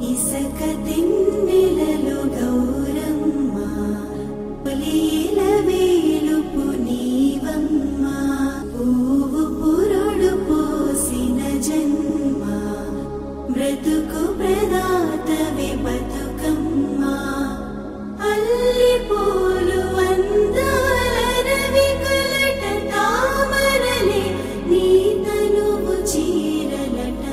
ఇసక తిన్నెలలో గౌరమ్మ పులిల వేలుపు నీవమ్మ పువ్వు పురుడు పోసిన జన్మ బ్రతుకు ప్రదాతవే బతుకమ్మ అల్లి పూలు అందాల రవి కలట తామరలే నీ తనువు చీరలట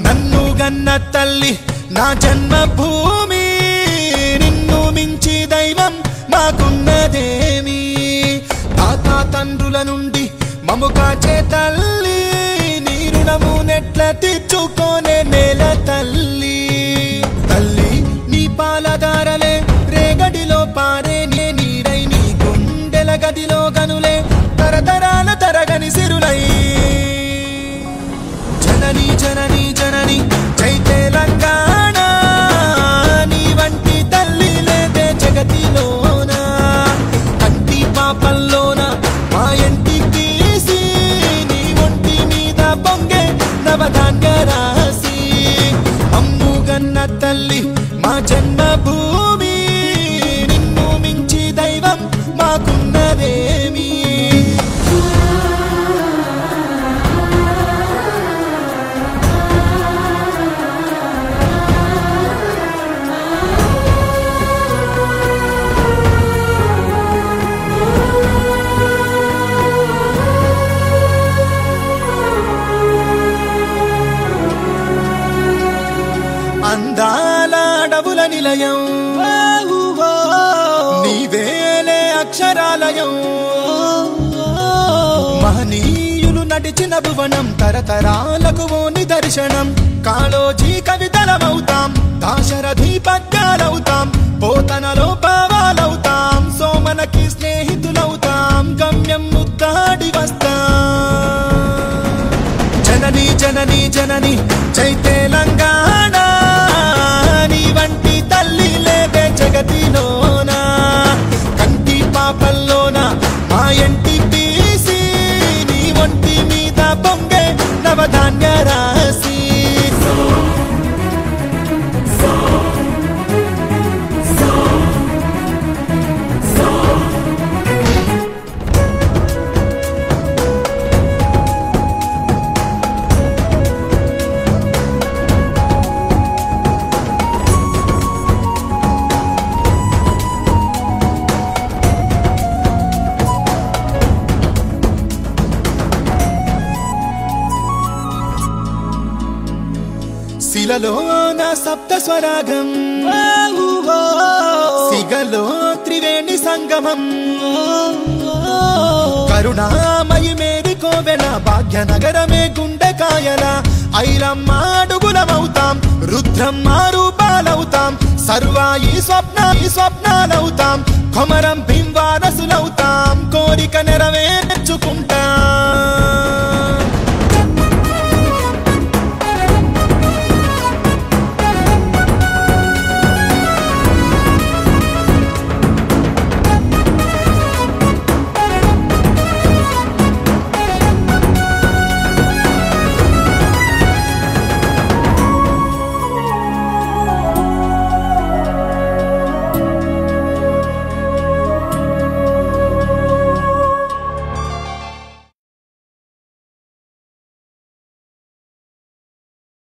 నన్ను గన్న తల్లి నా జన్మభూమి నిన్ను మించి దైవం మాకున్నదేమి తాత తండ్రుల నుండి మము కాచే తల్లి నీ రుణము నెట్ల తీర్చుకోనే నేల తల్లి తల్లి నీ పాలదారలే రేగడిలో పారే నే నీరై నీ గుండెల గదిలో గనులే తరతరాల తరగని సిరులై జనని జనని జనని జై తెలంగాణ నీ వంటి తల్లి లేదే జగతిలోన కంటి పాపల్లోన మా ఇంటి తీసి నీ ఒంటి మీద పొంగే నవధాన్య రాసి అమ్ముగన్న తల్లి మా జన్మభూమి నిన్ను మించి దైవం మాకున్నదేమి అందాల అడవుల నిలయం నీవేలే అక్షరాలయం మహనీయులు నడిచిన భువనం తరతరాలకు ఓ నిదర్శనం కాళోజీ కవితలమవుతాం దాశరథి పద్యాలవుతాం పోతనలో పావాలవుతాం సోమనకి స్నేహితులవుతాం గమ్యం ముద్దాడి వస్తాం జనని జనని జనని జై తెలంగాణ నీ వంటి తల్లి లేదే జగతిలోన కంటి పాపల్లోన మా ఇంటి తీసి నీ ఒంటి మీద పొంగే నవధాన్య రాసి శిలలో నా సప్త స్వరాగం సిగలో త్రివేణి సంగమం కరుణామయి మేరి కోవెల భాగ్యనగరమే గుండెకాయల ఐరమ్మ అడుగులమవుతాం రుద్రమ్మ రూపాలవుతాం సర్వాయి స్వప్నాలవుతాం కొమరం భీం వారసులవుతాం కోరిక నెరవేర